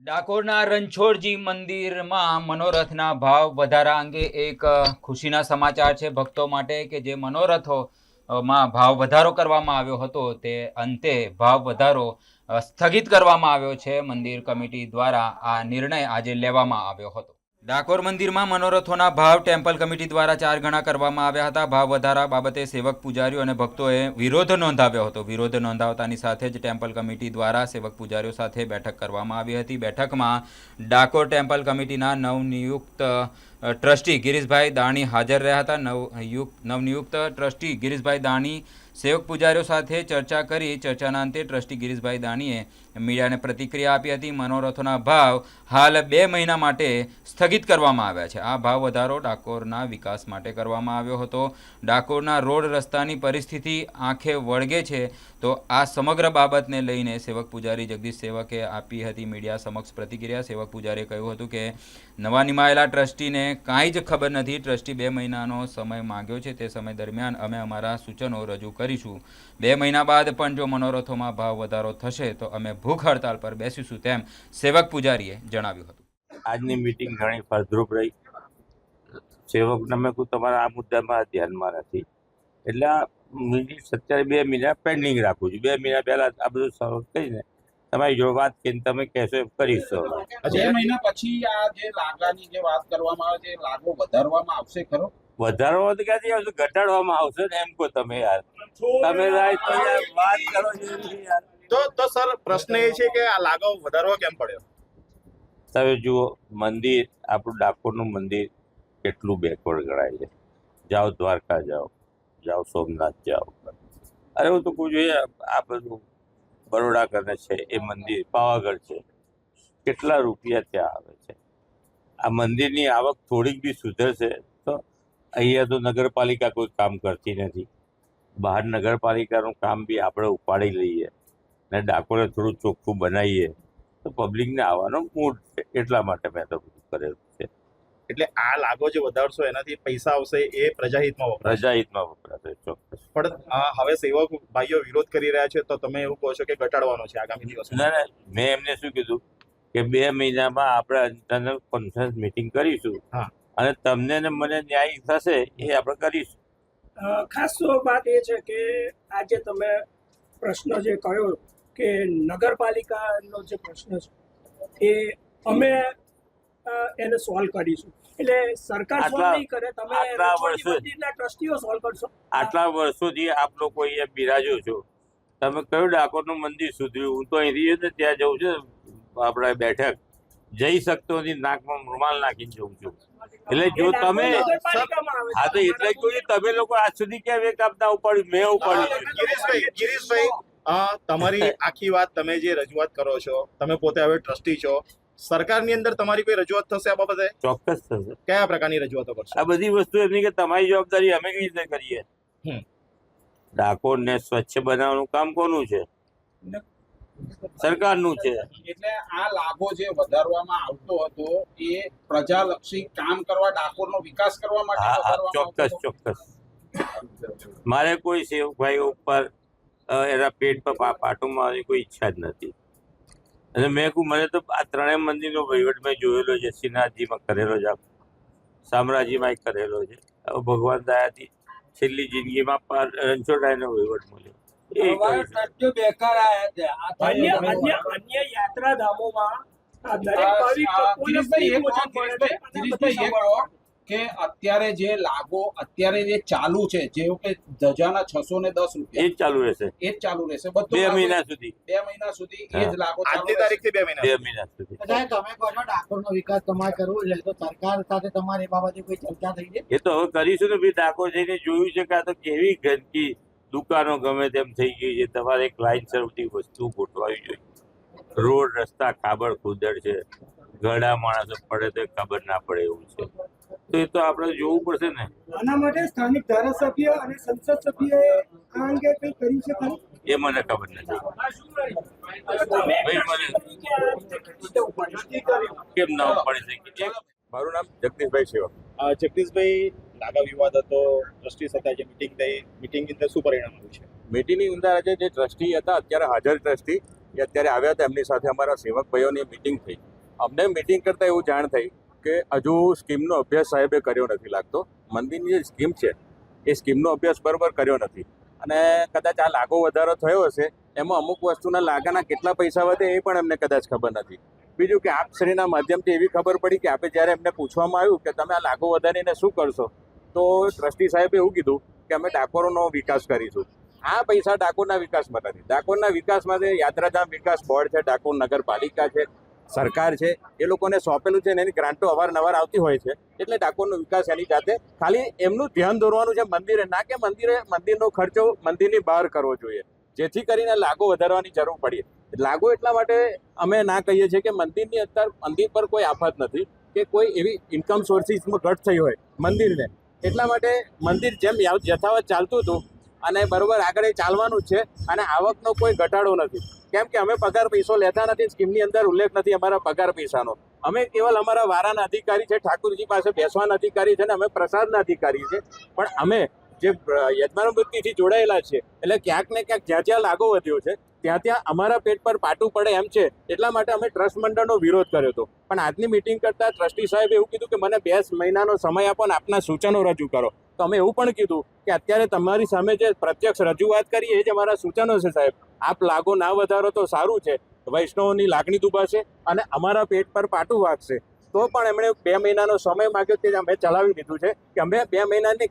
ડાકોરના રણછોડજી મંદિરમાં મનોરથના ભાવ વધારા અંગે એક ખુશીના સમાચાર છે ભક્તો માટે કે જે મનોરથોમાં ભાવ વધારો કરવામાં આવ્યો હતો તે અંતે ભાવ વધારો સ્થગિત કરવામાં આવ્યો છે. મંદિર કમિટી દ્વારા આ નિર્ણય આજે લેવામાં આવ્યો હતો. ડાકોર મંદિરમાં મનોરથોના ભાવ ટેમ્પલ કમિટી દ્વારા 4 ગણા કરવામાં આવ્યા હતા. ભાવ વધારા બાબતે સેવક પૂજારીઓ અને ભક્તોએ વિરોધ નોંધાવ્યો હતો. વિરોધ નોંધાવતાની સાથે જ ટેમ્પલ કમિટી દ્વારા સેવક પૂજારીઓ સાથે બેઠક કરવામાં આવી હતી. બેઠકમાં ડાકોર ટેમ્પલ કમિટીના નવનિયુક્ત ટ્રસ્ટી ગિરીશભાઈ દાણી હાજર રહ્યા હતા. નવનિયુક્ત ટ્રસ્ટી ગિરીશભાઈ દાણી સેવક પૂજારીઓ સાથે ચર્ચા કરી. ચર્ચાના અંતે ટ્રસ્ટી ગિરીશભાઈ દાણીએ મીડિયાને પ્રતિક્રિયા આપી હતી. મનોરથોના ભાવ હાલ 2 મહિના માટે સ્થગિત કરવામાં આવ્યા છે. આ ભાવ વધારો ડાકોરના વિકાસ માટે કરવામાં આવ્યો હતો. ડાકોરના રોડ રસ્તાની પરિસ્થિતિ આંખે વળગે છે તો આ સમગ્ર બાબતને લઈને સેવક પૂજારી જગદીશ સેવકે આપી હતી મીડિયા સમક્ષ પ્રતિક્રિયા. સેવક પૂજારીએ કહ્યું હતું કે નવા નિમાયેલા ટ્રસ્ટીને કાંઈ જ ખબર નથી. ટ્રસ્ટી 2 મહિનાનો સમય માંગ્યો છે. તે સમય દરમિયાન અમે અમારા સૂચનો રજૂ કરીશું. 2 મહિના બાદ પણ જો મનોરથોમાં ભાવ વધારો થશે તો અમે ભૂખ હડતાલ પર બેસીશું તેમ સેવક પૂજારીએ જણાવ્યું હતું. આજની મીટિંગ ઘણી ફળદ્રુપ રહી. સેવકને મેં કહ્યું તમારા આ મુદ્દામાં ધ્યાનમાં નથી એટલે આ મીટિંગ અત્યારે 2 મહિના પેન્ડિંગ રાખું છું. 2 મહિના પહેલા આ બધું સરળ કરીને તમારી જોડે વાત કરીને તમે કહેશો એમ કરીશું. 2 મહિના પછી આ જે લાગાની જે વાત કરવામાં આવે છે લાગો વધારવામાં આવશે ખરો? વધારવામાં તો ક્યાંથી આવશે, ઘટાડવામાં આવશે ને એમ કહો તમે યાર. તમે વાત કરો છો યાર. તો સર પ્રશ્ન એ છે કે આ લાગો વધારવા કેમ પડ્યો? તમે જુઓ મંદિર, આપણું ડાકોરનું મંદિર કેટલું બેકવર્ડ ગણાય છે. જાઓ દ્વારકા જાઓ સોમનાથ જાઓ. અરે હું તો કહું જોઈએ આ બધું બરોડા કરે છે એ મંદિર પાવાગઢ છે, કેટલા રૂપિયા ત્યાં આવે છે. આ મંદિરની આવક થોડીક બી સુધરશે તો અહીંયા તો નગરપાલિકા કોઈ કામ કરતી નથી. બહાર નગરપાલિકાનું કામ બી આપણે ઉપાડી લઈએ ને ડાકોરે થોડું ચોખ્ખું બનાવીએ તો પબ્લિકને આવવાનો મૂડ છે. એટલા માટે મેં તો બધું કરેલું છે. એટલે આ લાગો જે વધારશો એનાથી પૈસા આવશે એ પ્રજાહિતમાં વપરાશે. પ્રજાહિતમાં વપરાશે ચોક્કસ. પણ હવે સેવક ભાઈઓ વિરોધ કરી રહ્યા છે તો તમે એવું કહો છો કે ઘટાડવાનો છે આગામી દિવસમાં? ના, મેં એમને શું કીધું કે 2 મહિનામાં આપણે ઇન્ટરનલ કોન્ફરન્સ મીટિંગ કરીશું અને તમને ને મને ન્યાય થશે એ આપણે કરીશું. ખાસ વાત એ છે કે આજે તમે પ્રશ્ન જે કહ્યો કે નગરપાલિકાનો જે પ્રશ્ન છે એ અમે એને સોલ્વ કરીશું. એટલે સરકાર સોલ્વ નહીં કરે, તમે મંદિરના ટ્રસ્ટીઓ સોલ્વ કરશો. આટલા વર્ષોથી આપ લોકો અહીંયા બિરાજો છો, તમે કયું ડાકોરનું મંદિર સુધર્યું? હું તો અહીંથી ને ત્યાં જઉં છું આપણે બેઠક જઈ શકતો નથી, નાકમાં રૂમાલ નાખીને જઉં છું. એટલે જો તમે હા તો એટલે જ તમે લોકો આજ સુધી કેમ એક આપતા ઉપાડ્યું? મેં ઉપાડ્યું. ગિરીશભાઈ તમારી આખી વાત તમે જે રજૂઆત કરો છો, તમે પોતે હવે ટ્રસ્ટી છો, સરકારની અંદર તમારી કોઈ રજૂઆત થશે આ બાબતે? ચોક્કસ થશે. કયા પ્રકારની રજૂઆતો કરશો? આ બધી વસ્તુ એમની કે તમારી જવાબદારી અમે કેવી રીતે કરીએ? ડાકોરને સ્વચ્છ બનાવવાનું કામ કોનું છે? સરકારનું છે. એટલે આ લાભો જે વધારવામાં આવતો હતો એ પ્રજાલક્ષી કામ કરવા, ડાકોરનો વિકાસ કરવા માટે ચોક્કસ ચોક્કસ. મારે કોઈ સેવકભાઈ ઉપર એના પેટ પર પાટું મારવાની કોઈ ઈચ્છા જ નથી. અને મેં કહું મને તો આ 3 મંદિરનો વહીવટ મેં જોયેલો છે. શ્રીનાથજીમાં કરેલો છે, શામળાજીમાં કરેલો છે. હવે ભગવાન દયાથી છેલ્લી જિંદગીમાં રણછોડરાયનો વહીવટ મળ્યો. અન્ય યાત્રાધામોમાં કે અત્યારે જે લાગો અત્યારે જે ચાલુ છે, જેવું કે ધજાના 610 રૂપિયા એ જ ચાલુ રહેશે. એ જ ચાલુ રહેશે બધું 2 મહિના સુધી. 2 મહિના સુધી એ જ લાગો આજની તારીખથી 2 મહિના 2 મહિના સુધી. તમે કહો છો ડાકોરનો વિકાસ તમારે કરવો છે તો સરકાર સાથે તમારી બાબતે કોઈ ચર્ચા થઈ છે? એ તો હવે કરીશું ને. ભાઈ ડાકોર જઈને જોયું છે કે આ તો કેવી ગંદકી, દુકાનો ગમે તેમ થઈ ગઈ છે. તમારે એક લાઈનસર બધી વસ્તુ ગોઠવાવી જોઈએ. રોડ રસ્તા ખાબડ ખુદડ છે, ઘણા માણસો પડે તો ખબર ના પડે એવું છે. તો એ તો આપણે જોવું પડશે ને. આના માટે સ્થાનિક ધારાસભ્ય અને સંસદ સભ્યએ આ અંગે કંઈ કર્યું છે ખરું? એ મને ખબર નથી. કેમ ના ઉપાડી શકે? મારું નામ જગદીશભાઈ સેવક. જગદીશભાઈ, લાગા વિવાદ હતો, ટ્રસ્ટી સાથે જે મીટિંગ થઈ, મીટિંગની અંદર શું પરિણામ આવ્યું છે? મીટિંગની અંદર આજે જે ટ્રસ્ટી હતા, અત્યારે હાજર ટ્રસ્ટી એ અત્યારે આવ્યા હતા. એમની સાથે અમારા સેવક ભાઈઓની મીટિંગ થઈ અમને મિટિંગ કરતા એવું જાણ થઈ કે હજુ સ્કીમનો અભ્યાસ સાહેબે કર્યો નથી લાગતો. મંદિરની જે સ્કીમ છે એ સ્કીમનો અભ્યાસ બરોબર કર્યો નથી અને કદાચ આ લાગો વધારો થયો હશે એમાં અમુક વસ્તુના લાગાના કેટલા પૈસા વધે એ પણ એમને કદાચ ખબર નથી. બીજું કે આપ શ્રીના માધ્યમથી એવી ખબર પડી કે આપણે જ્યારે એમને પૂછવામાં આવ્યું કે તમે આ લાગો વધારીને શું કરશો, તો ટ્રસ્ટી સાહેબે એવું કીધું કે અમે ડાકોરનો વિકાસ કરીશું. આ પૈસા ડાકોરના વિકાસમાં નથી. ડાકોરના વિકાસમાં યાત્રાધામ વિકાસ બોર્ડ છે, ડાકોર નગરપાલિકા છે, સરકાર છે, એ લોકોને સોંપેલું છે અને એની ગ્રાન્ટો અવારનવાર આવતી હોય છે. એટલે ડાકોરનો વિકાસ એની જાતે ખાલી એમનું ધ્યાન દોરવાનું છે મંદિરે, ના કે મંદિરનો ખર્ચો મંદિરની બહાર કરવો જોઈએ, જેથી કરીને લાગો વધારવાની જરૂર પડી. લાગો એટલા માટે અમે ના કહીએ છીએ કે મંદિર પર કોઈ આફત નથી કે કોઈ એવી ઇન્કમ સોર્સિસમાં ઘટ થઈ હોય મંદિરને. એટલા માટે મંદિર જેમ યથાવત ચાલતું હતું અને બરોબર આગળ ચાલવાનું જ છે અને આવકનો કોઈ ઘટાડો નથી. કેમ કે અમે પગાર પૈસો લેતા નથી, સ્કીમની અંદર ઉલ્લેખ નથી અમારા પગાર પૈસાનો. અમે કેવલ અમારા વારાના અધિકારી છે, ઠાકોરજી પાસે બેસવાના અધિકારી છે ને અમે પ્રસાદના અધિકારી છે. પણ અમે જે યજમાનવૃત્તિથી જોડાયેલા છે એટલે ક્યાંક ને ક્યાંક જ્યાં જ્યાં લાગો વધ્યો છે ત્યાં અમારા પેટ પર પાટું પડે એમ છે. એટલા માટે અમે ટ્રસ્ટ મંડળનો વિરોધ કર્યો હતો. પણ આજની મિટિંગ કરતા ટ્રસ્ટી સાહેબે એવું કીધું કે મને 2 મહિનાનો સમય આપો ને આપના સૂચનો રજૂ કરો. તો અમે એવું પણ કીધું કે અત્યારે તમારી સામે જે પ્રત્યક્ષ રજૂઆત કરી એ જ અમારા સૂચનો છે સાહેબ. આપ લાગો ના વધારો તો સારું છે, વૈષ્ણવોની લાગણી દુભાશે અને અમારા પેટ પર પાટું વાગશે. તો પણ એમણે 2 મહિનાનો સમય માંગ્યો, તે અમે ચલાવી દીધું છે કે અમે 2 મહિનાની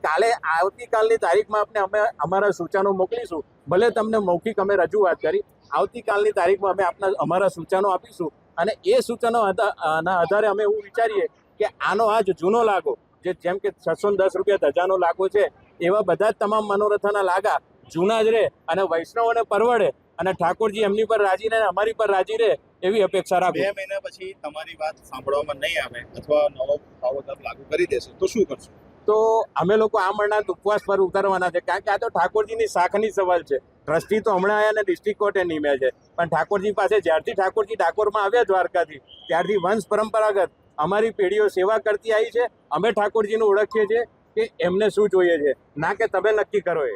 આવતીકાલની તારીખમાં અમે અમારા સૂચનો મોકલીશું. ભલે તમને મૌખિક અમે રજૂઆત કરી, આવતીકાલની તારીખમાં અમે અમારા સૂચનો આપીશું અને એ સૂચનોના આધારે અમે એવું વિચારીએ કે આનો આ જ જૂનો લાગો જેમ કે 610 રૂપિયા ધજાનો લાગો છે, એવા બધા જ તમામ મનોરથોના લાગા જૂના જ રહે અને વૈષ્ણવોને પરવડે અને ઠાકોરજી એમની પર રાજી રહે, અમારી પર રાજી રહે એવી અપેક્ષા રાખો. 2 મહિના પછી તમારી વાત સાંભળવામાં નહીં આવે અથવા નવો ભાવ દર લાગુ કરી દેશે તો શું કરશો? તો અમે લોકો આ મરણાંત ઉપવાસ પર ઉતારવાના છે, કારણ કે આ તો ઠાકોરજીની શાખની સવાલ છે. ટ્રસ્ટી તો હમણાં આવ્યા અને ડિસ્ટ્રિક્ટ કોર્ટે નિમ્યા છે, પણ ઠાકોરજી પાસે જ્યારથી ઠાકોરજી ડાકોરમાં આવ્યા દ્વારકાથી ત્યારથી વંશ પરંપરાગત અમારી પેઢીઓ સેવા કરતી આવી છે. અમે ઠાકોરજીને ઓળખીએ છીએ કે એમને શું જોઈએ છે, ના કે તમે નક્કી કરો એ.